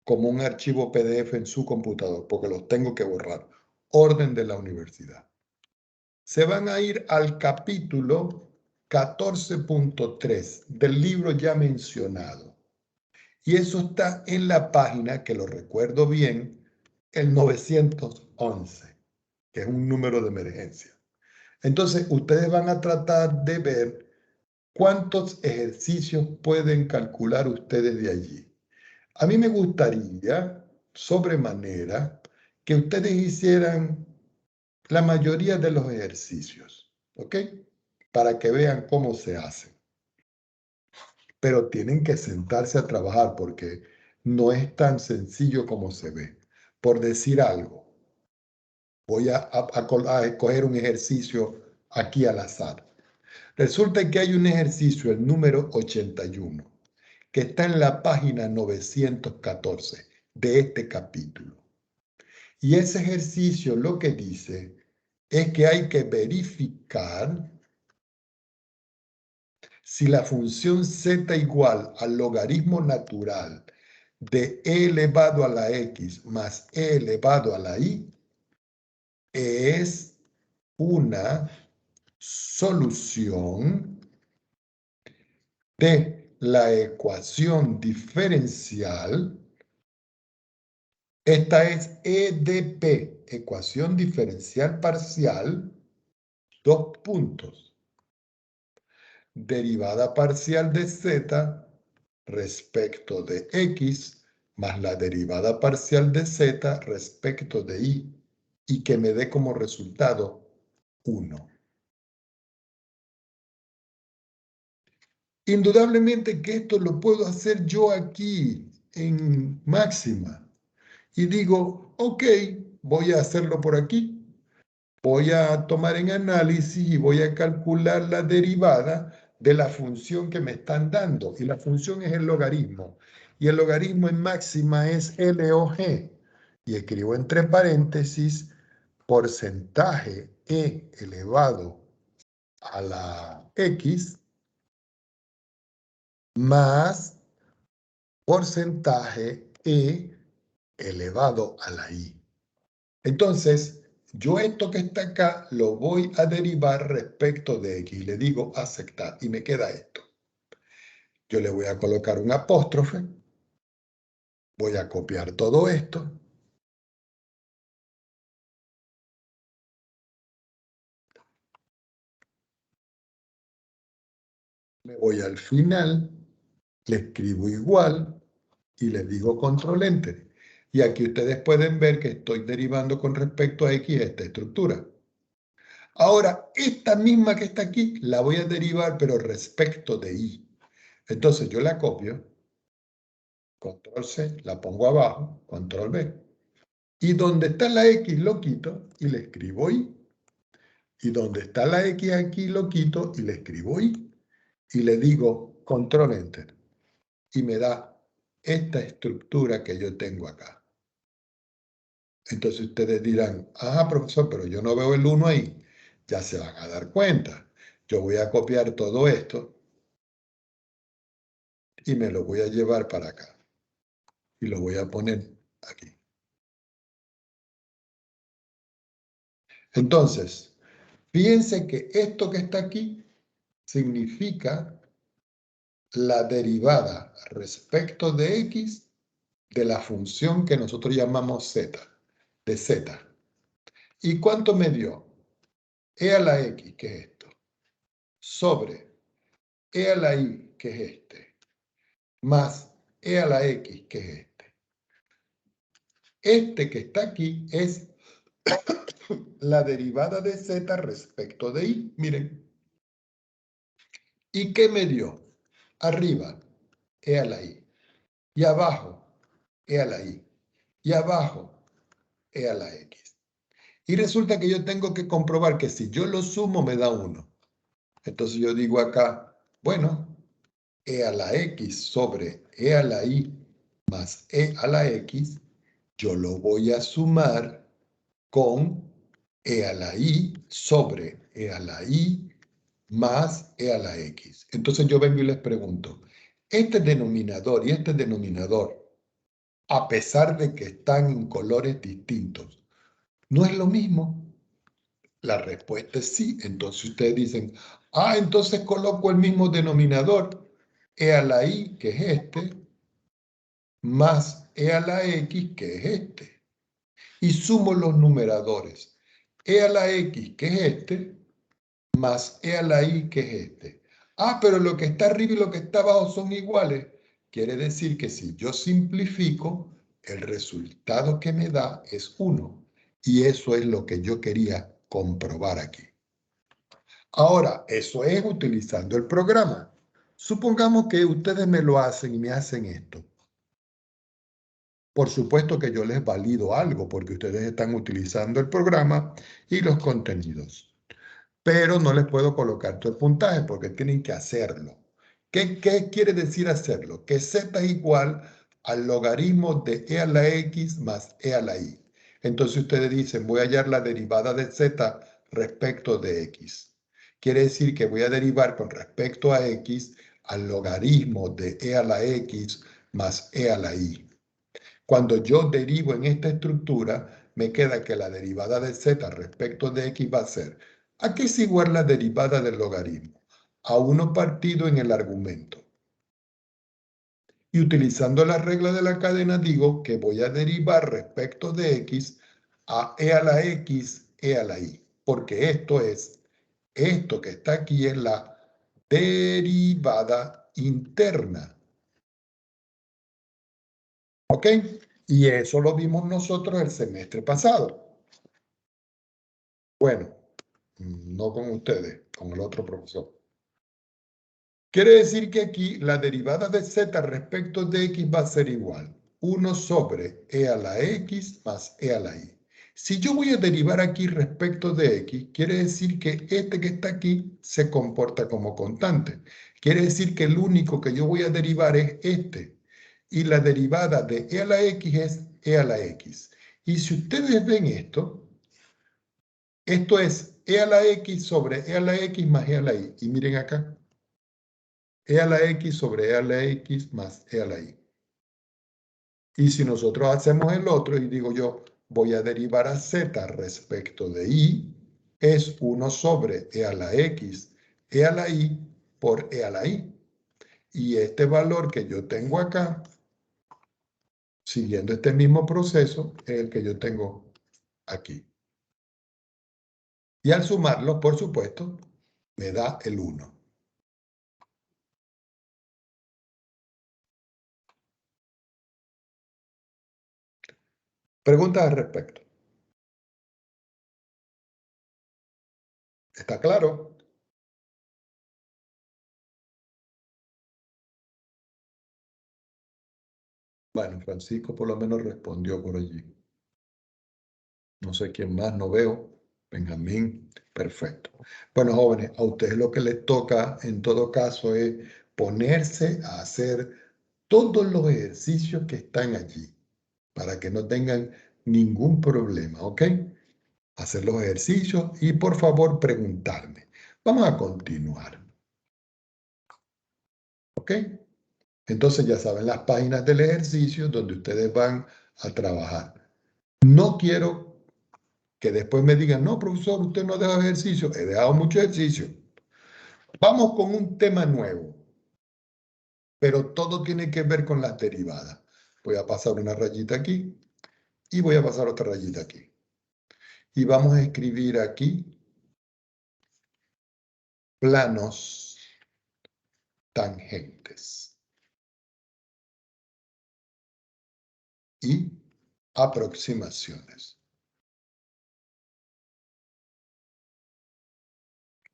como un archivo PDF en su computador, porque los tengo que borrar. Orden de la universidad. Se van a ir al capítulo 14.3 del libro ya mencionado. Y eso está en la página, que lo recuerdo bien, el 911, que es un número de emergencia. Entonces, ustedes van a tratar de ver cuántos ejercicios pueden calcular ustedes de allí. A mí me gustaría, sobremanera, que ustedes hicieran la mayoría de los ejercicios, ¿ok? Para que vean cómo se hacen. Pero tienen que sentarse a trabajar porque no es tan sencillo como se ve. Por decir algo, voy a escoger un ejercicio aquí al azar. Resulta que hay un ejercicio, el número 81, que está en la página 914 de este capítulo. Y ese ejercicio lo que dice es que hay que verificar si la función z igual al logaritmo natural de e elevado a la x más e elevado a la y es una solución de la ecuación diferencial. Esta es EDP, ecuación diferencial parcial, dos puntos. Derivada parcial de z respecto de x más la derivada parcial de z respecto de y que me dé como resultado 1. Indudablemente que esto lo puedo hacer yo aquí en máxima. Y digo, ok, voy a hacerlo por aquí. Voy a tomar en análisis y voy a calcular la derivada de la función que me están dando. Y la función es el logaritmo. Y el logaritmo en máxima es LOG. Y escribo entre paréntesis porcentaje e elevado a la x más porcentaje e elevado a la y. Entonces, yo esto que está acá lo voy a derivar respecto de x. Le digo aceptar y me queda esto. Yo le voy a colocar un apóstrofe. Voy a copiar todo esto. Me voy al final, le escribo igual y le digo control enter. Y aquí ustedes pueden ver que estoy derivando con respecto a x esta estructura. Ahora, esta misma que está aquí, la voy a derivar, pero respecto de y. Entonces yo la copio, control C, la pongo abajo, control V. Y donde está la X lo quito y le escribo Y. Y donde está la X aquí lo quito y le escribo Y. Y le digo control enter. Y me da esta estructura que yo tengo acá. Entonces ustedes dirán, ajá, profesor, pero yo no veo el 1 ahí. Ya se van a dar cuenta. Yo voy a copiar todo esto y me lo voy a llevar para acá. Y lo voy a poner aquí. Entonces, fíjense que esto que está aquí significa la derivada respecto de x de la función que nosotros llamamos z, de z. ¿Y cuánto me dio? E a la x, que es esto, sobre e a la y, que es este, más e a la x, que es este. Este que está aquí es la derivada de z respecto de y. Miren. ¿Y qué me dio? Arriba, e a la y. Y abajo, e a la y. Y abajo, e a la x. Y resulta que yo tengo que comprobar que si yo lo sumo me da 1. Entonces yo digo acá, bueno, e a la x sobre e a la y más e a la x, yo lo voy a sumar con e a la y sobre e a la y más e a la x. Entonces yo vengo y les pregunto, este denominador y este denominador, a pesar de que están en colores distintos, ¿no es lo mismo? La respuesta es sí. Entonces ustedes dicen, entonces coloco el mismo denominador, e a la y, que es este, más e a la x, que es este. Y sumo los numeradores. E a la x, que es este, más e a la y, que es este. Pero lo que está arriba y lo que está abajo son iguales. Quiere decir que si yo simplifico, el resultado que me da es 1. Y eso es lo que yo quería comprobar aquí. Ahora, eso es utilizando el programa. Supongamos que ustedes me lo hacen y me hacen esto. Por supuesto que yo les valido algo porque ustedes están utilizando el programa y los contenidos. Pero no les puedo colocar todo el puntaje porque tienen que hacerlo. ¿Qué quiere decir hacerlo? Que z es igual al logaritmo de e a la x más e a la y. Entonces ustedes dicen, voy a hallar la derivada de z respecto de x. Quiere decir que voy a derivar con respecto a x al logaritmo de e a la x más e a la y. Cuando yo derivo en esta estructura, me queda que la derivada de z respecto de x va a ser, ¿a qué es igual la derivada del logaritmo? A 1 partido en el argumento. Y utilizando la regla de la cadena digo que voy a derivar respecto de x a e a la x, e a la y. Porque esto que está aquí es la derivada interna. ¿Ok? Y eso lo vimos nosotros el semestre pasado. Bueno, no con ustedes, con el otro profesor. Quiere decir que aquí la derivada de z respecto de x va a ser igual. 1 sobre e a la x más e a la y. Si yo voy a derivar aquí respecto de x, quiere decir que este que está aquí se comporta como constante. Quiere decir que el único que yo voy a derivar es este. Y la derivada de e a la x es e a la x. Y si ustedes ven esto es e a la x sobre e a la x más e a la y. Y miren acá, e a la x sobre e a la x más e a la y. Y si nosotros hacemos el otro y digo yo, voy a derivar a z respecto de y, es 1 sobre e a la x, e a la y por e a la y. Y este valor que yo tengo acá, siguiendo este mismo proceso, es el que yo tengo aquí. Y al sumarlo, por supuesto, me da el 1. Preguntas al respecto. ¿Está claro? Bueno, Francisco por lo menos respondió por allí. No sé quién más, no veo. Benjamín, perfecto. Bueno, jóvenes, a ustedes lo que les toca en todo caso es ponerse a hacer todos los ejercicios que están allí para que no tengan ningún problema, ¿ok? Hacer los ejercicios y por favor preguntarme. Vamos a continuar, ¿ok? Entonces ya saben las páginas del ejercicio donde ustedes van a trabajar. No quiero que después me digan, no, profesor, usted no ha dejado ejercicio. He dejado mucho ejercicio. Vamos con un tema nuevo, pero todo tiene que ver con las derivadas. Voy a pasar una rayita aquí y voy a pasar otra rayita aquí. Y vamos a escribir aquí planos tangentes y aproximaciones.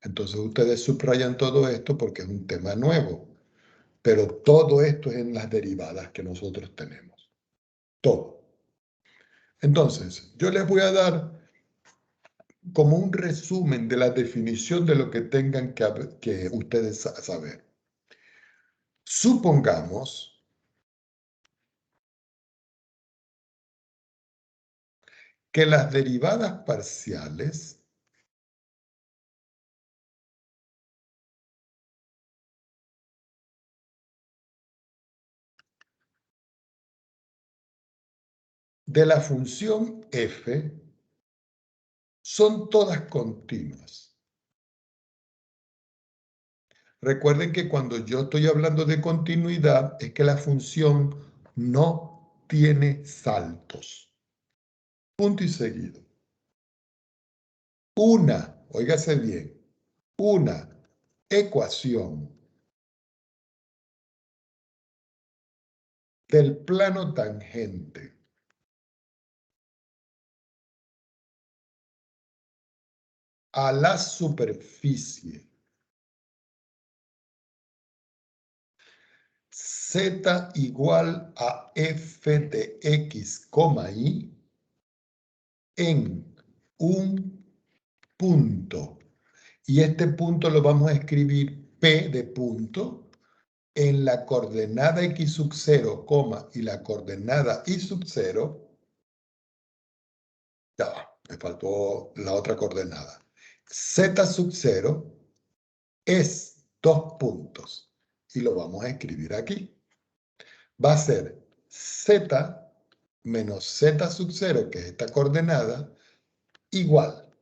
Entonces ustedes subrayan todo esto porque es un tema nuevo, pero todo esto es en las derivadas que nosotros tenemos. Todo. Entonces, yo les voy a dar como un resumen de la definición de lo que tengan que ustedes saber. Supongamos que las derivadas parciales de la función f son todas continuas. Recuerden que cuando yo estoy hablando de continuidad es que la función no tiene saltos. Punto y seguido. Óigase bien, una ecuación del plano tangente a la superficie z igual a f de x, y en un punto. Y este punto lo vamos a escribir P de punto en la coordenada x sub 0, y la coordenada y sub 0. Ya va, me faltó la otra coordenada. Z sub 0 es 2 puntos. Y lo vamos a escribir aquí. Va a ser z menos z sub 0, que es esta coordenada, igual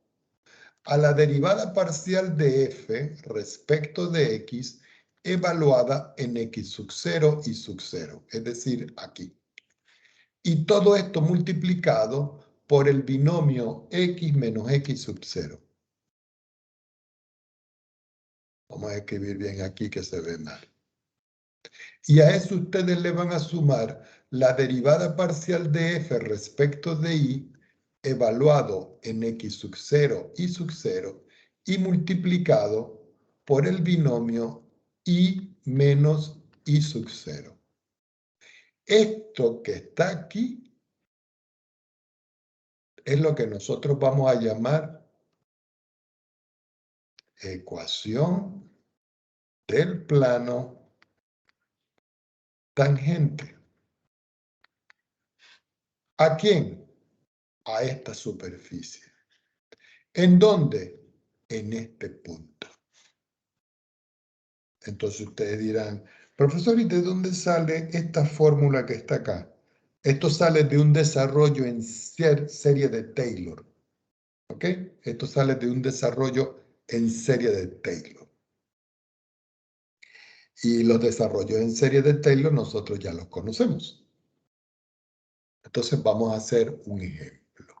a la derivada parcial de f respecto de x evaluada en x sub 0 y sub 0, es decir, aquí. Y todo esto multiplicado por el binomio x menos x sub 0. Vamos a escribir bien aquí que se ve mal. Y a eso ustedes le van a sumar la derivada parcial de f respecto de y evaluado en x sub 0 y sub 0 y multiplicado por el binomio y menos y sub 0. Esto que está aquí es lo que nosotros vamos a llamar ecuación del plano tangente. ¿A quién? A esta superficie. ¿En dónde? En este punto. Entonces ustedes dirán, profesor, ¿y de dónde sale esta fórmula que está acá? Esto sale de un desarrollo en serie de Taylor. ¿Ok? Esto sale de un desarrollo en serie de Taylor. Y los desarrollos en serie de Taylor nosotros ya los conocemos. Entonces vamos a hacer un ejemplo.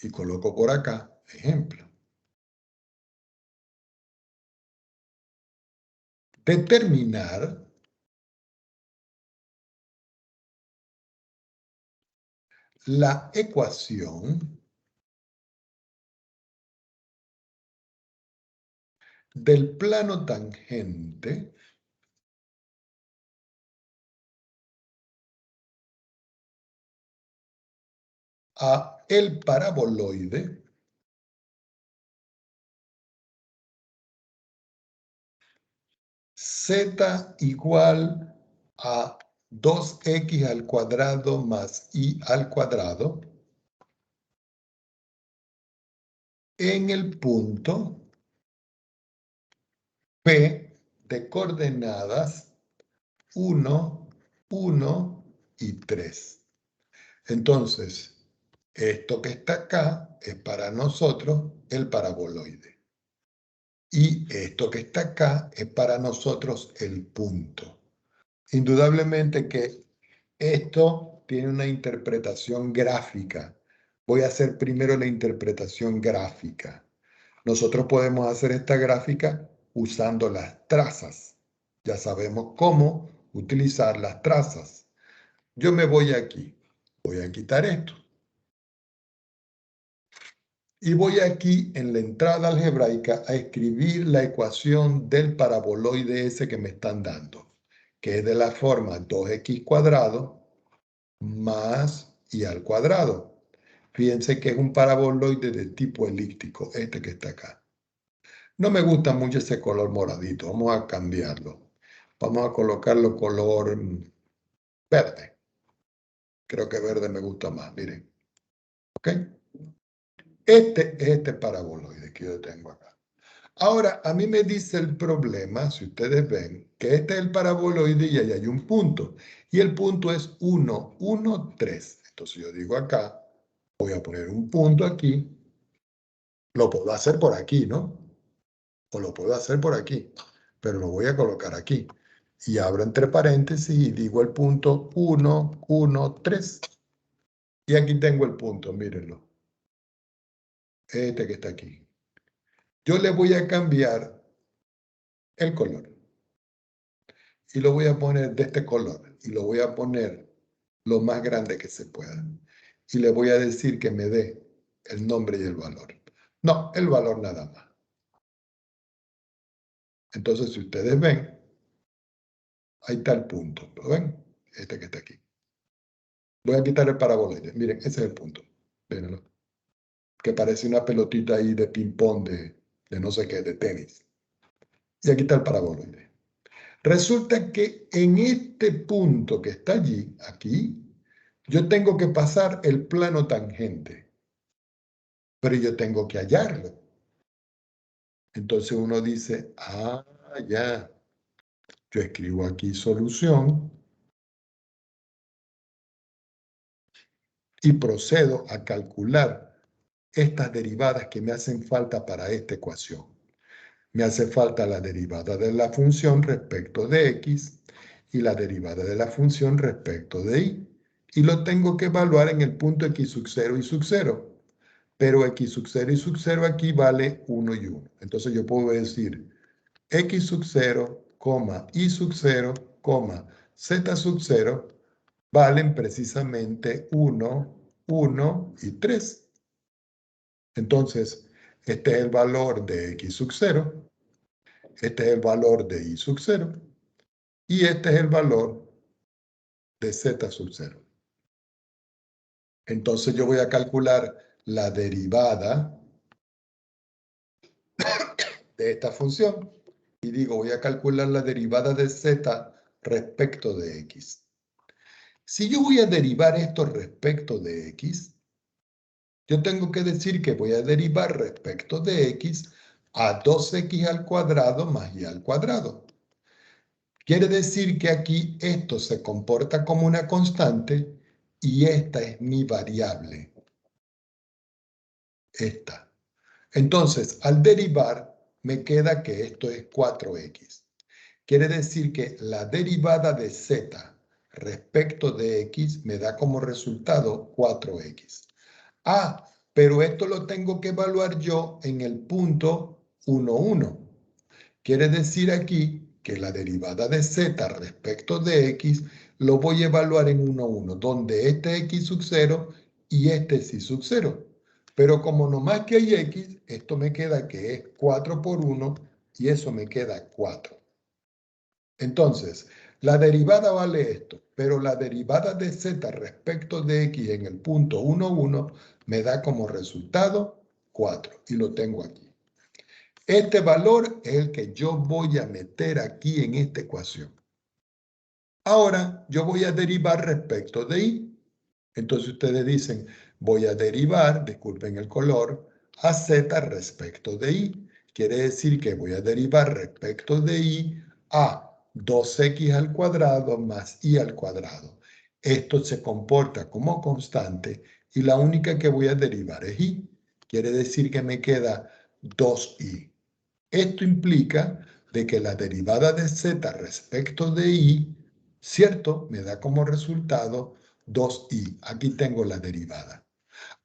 Y coloco por acá, ejemplo. Determinar la ecuación del plano tangente a el paraboloide z igual a 2x al cuadrado más y al cuadrado en el punto P de coordenadas 1, 1 y 3. Entonces, esto que está acá es para nosotros el paraboloide. Y esto que está acá es para nosotros el punto. Indudablemente que esto tiene una interpretación gráfica. Voy a hacer primero la interpretación gráfica. Nosotros podemos hacer esta gráfica usando las trazas. Ya sabemos cómo utilizar las trazas. Yo me voy aquí. Voy a quitar esto. Y voy aquí en la entrada algebraica a escribir la ecuación del paraboloide ese que me están dando, que es de la forma 2x² más y al cuadrado. Fíjense que es un paraboloide de tipo elíptico, este que está acá. No me gusta mucho ese color moradito, vamos a cambiarlo. Vamos a colocarlo color verde. Creo que verde me gusta más, miren. ¿Ok? Este es este paraboloide que yo tengo acá. Ahora, a mí me dice el problema, si ustedes ven, que este es el paraboloide y ahí hay un punto. Y el punto es 1, 1, 3. Entonces yo digo acá, voy a poner un punto aquí. Lo puedo hacer por aquí, ¿no? O lo puedo hacer por aquí, pero lo voy a colocar aquí. Y abro entre paréntesis y digo el punto 1, 1, 3. Y aquí tengo el punto, mírenlo. Este que está aquí. Yo le voy a cambiar el color. Y lo voy a poner de este color. Y lo voy a poner lo más grande que se pueda. Y le voy a decir que me dé el nombre y el valor. No, el valor nada más. Entonces, si ustedes ven, ahí está el punto. ¿Lo ven? Este que está aquí. Voy a quitar el paraboloide. Miren, ese es el punto. Véanlo. Que parece una pelotita ahí de ping-pong, de no sé qué, de tenis. Y aquí está el paraboloide. Resulta que en este punto que está allí, aquí, yo tengo que pasar el plano tangente. Pero yo tengo que hallarlo. Entonces uno dice, ah, ya, yo escribo aquí solución y procedo a calcular estas derivadas que me hacen falta para esta ecuación. Me hace falta la derivada de la función respecto de x y la derivada de la función respecto de y. Y lo tengo que evaluar en el punto x sub 0 y sub 0. Pero x sub 0 y sub 0 aquí vale 1 y 1. Entonces yo puedo decir x sub 0, y sub 0, z sub 0 valen precisamente 1, 1 y 3. Entonces, este es el valor de x sub 0, este es el valor de y sub 0 y este es el valor de z sub 0. Entonces yo voy a calcular la derivada de esta función y digo, voy a calcular la derivada de z respecto de x. Si yo voy a derivar esto respecto de x, yo tengo que decir que voy a derivar respecto de x a 2x al cuadrado más y al cuadrado. Quiere decir que aquí esto se comporta como una constante y esta es mi variable. Esta. Entonces, al derivar, me queda que esto es 4x. Quiere decir que la derivada de z respecto de x me da como resultado 4x. Ah, pero esto lo tengo que evaluar yo en el punto 1, 1. Quiere decir aquí que la derivada de z respecto de x lo voy a evaluar en 1, 1, donde este es x sub 0 y este es y sub 0. Pero como nomás que hay x, esto me queda que es 4 por 1 y eso me queda 4. Entonces, la derivada vale esto, pero la derivada de z respecto de x en el punto 1, 1 me da como resultado 4 y lo tengo aquí. Este valor es el que yo voy a meter aquí en esta ecuación. Ahora yo voy a derivar respecto de y. Entonces ustedes dicen, voy a derivar, disculpen el color, a z respecto de y. Quiere decir que voy a derivar respecto de y a 2x al cuadrado más y al cuadrado. Esto se comporta como constante y la única que voy a derivar es y. Quiere decir que me queda 2y. Esto implica de que la derivada de z respecto de y, ¿cierto? Me da como resultado 2y. Aquí tengo la derivada.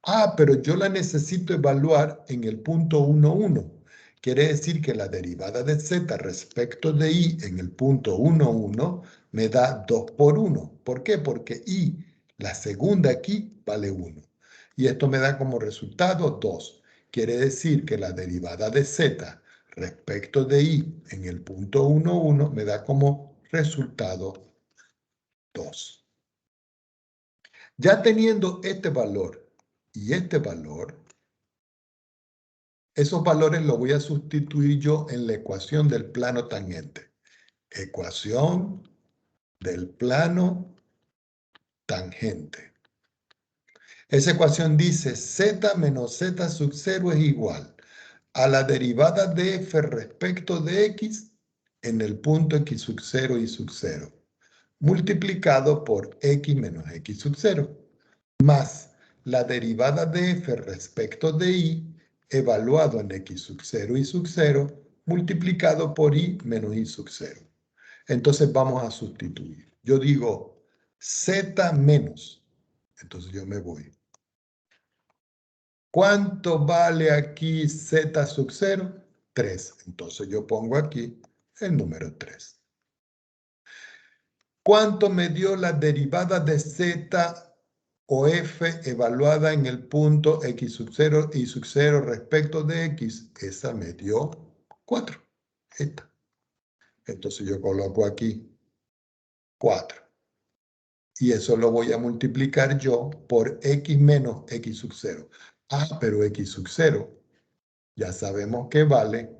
Ah, pero yo la necesito evaluar en el punto 1, 1. Quiere decir que la derivada de z respecto de y en el punto 1, 1 me da 2 por 1. ¿Por qué? Porque y, la segunda aquí, vale 1. Y esto me da como resultado 2. Quiere decir que la derivada de z respecto de y en el punto 1, 1 me da como resultado 2. Ya teniendo este valor y este valor, esos valores los voy a sustituir yo en la ecuación del plano tangente. Ecuación del plano tangente. Esa ecuación dice z menos z sub 0 es igual a la derivada de f respecto de x en el punto x sub 0 y sub 0, multiplicado por x menos x sub 0, más la derivada de f respecto de y evaluado en x sub 0 y sub 0, multiplicado por y menos y sub 0. Entonces vamos a sustituir. Yo digo z menos, entonces yo me voy. ¿Cuánto vale aquí z sub 0? 3. Entonces yo pongo aquí el número 3. ¿Cuánto me dio la derivada de z o f evaluada en el punto x sub 0 y sub 0 respecto de x? Esa me dio 4. Esta. Entonces yo coloco aquí 4. Y eso lo voy a multiplicar yo por x menos x sub 0. Ah, pero x sub 0 ya sabemos que vale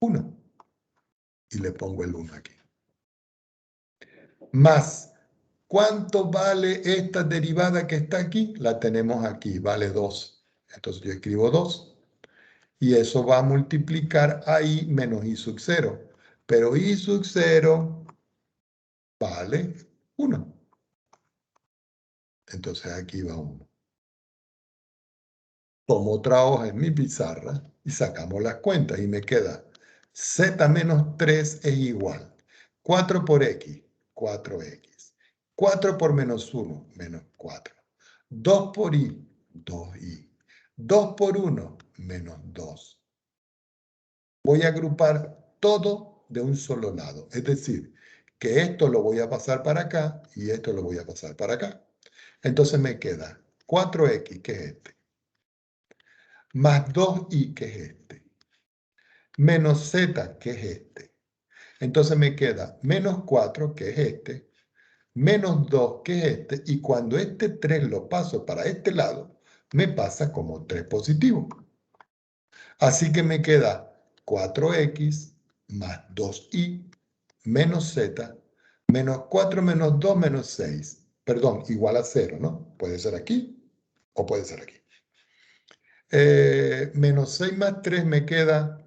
1. Y le pongo el 1 aquí. Más, ¿cuánto vale esta derivada que está aquí? La tenemos aquí, vale 2. Entonces yo escribo 2. Y eso va a multiplicar a y menos y sub 0. Pero y sub 0 vale 1. Entonces aquí va 1. Tomo otra hoja en mi pizarra y sacamos las cuentas y me queda z menos 3 es igual. 4 por x, 4x. 4 por menos 1, menos 4. 2 por y, 2y. 2 por 1, menos 2. Voy a agrupar todo de un solo lado. Es decir, que esto lo voy a pasar para acá y esto lo voy a pasar para acá. Entonces me queda 4x, que es este, más 2y, que es este, menos z, que es este. Entonces me queda menos 4, que es este, menos 2, que es este, y cuando este 3 lo paso para este lado, me pasa como 3 positivo. Así que me queda 4x más 2y menos z, menos 4 menos 2 menos 6. Perdón, igual a 0, ¿no? Puede ser aquí o puede ser aquí. Menos 6 más 3 me queda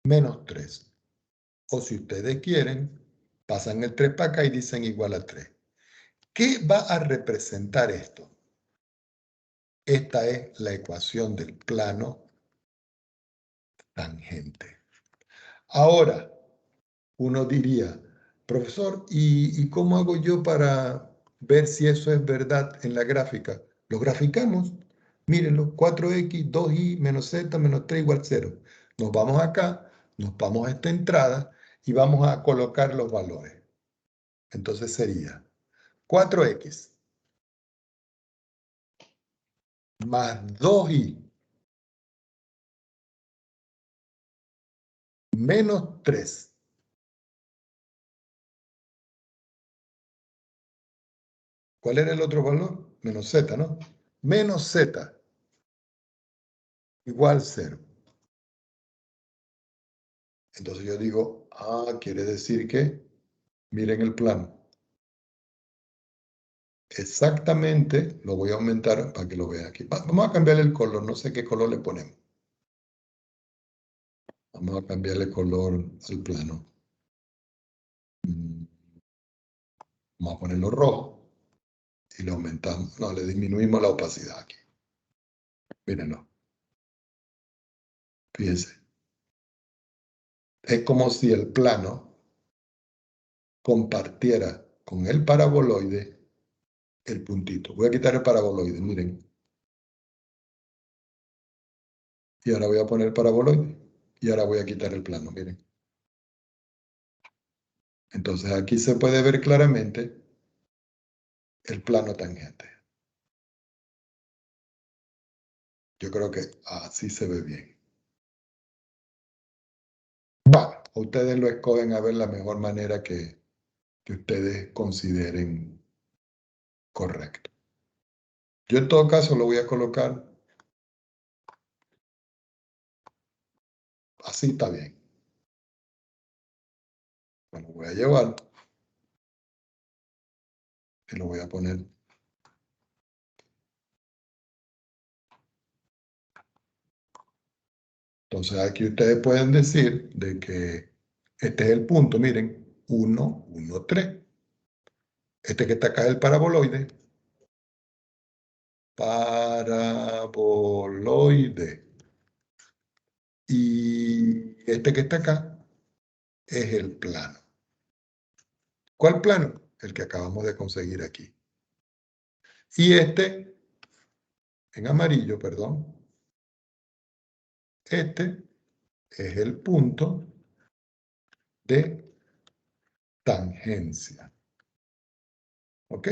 menos 3. O si ustedes quieren, pasan el 3 para acá y dicen igual a 3. ¿Qué va a representar esto? Esta es la ecuación del plano tangente. Ahora, uno diría, profesor, ¿y cómo hago yo para ver si eso es verdad en la gráfica? Lo graficamos. Mírenlo, 4x, 2y, menos z, menos 3 igual 0. Nos vamos acá, nos vamos a esta entrada y vamos a colocar los valores. Entonces sería 4x más 2y menos 3. ¿Cuál era el otro valor? Menos z, ¿no? Menos z igual 0. Entonces yo digo, quiere decir que, miren el plano. Exactamente, lo voy a aumentar para que lo vean aquí. Vamos a cambiarle el color, no sé qué color le ponemos. Vamos a cambiarle color al plano. Vamos a ponerlo rojo y le aumentamos, no, le disminuimos la opacidad aquí. Mírenlo. Fíjense. Es como si el plano compartiera con el paraboloide el puntito. Voy a quitar el paraboloide, miren. Y ahora voy a poner el paraboloide. Y ahora voy a quitar el plano, miren. Entonces aquí se puede ver claramente el plano tangente. Yo creo que así se ve bien. Bueno, ustedes lo escogen a ver la mejor manera que ustedes consideren correcto. Yo en todo caso lo voy a colocar así, está bien. Me lo voy a llevar y lo voy a poner. Entonces aquí ustedes pueden decir de que este es el punto, miren, 1, 1, 3. Este que está acá es el paraboloide. Paraboloide. Y este que está acá es el plano. ¿Cuál plano? El que acabamos de conseguir aquí. Y este, en amarillo, perdón, este es el punto de tangencia. ¿Ok?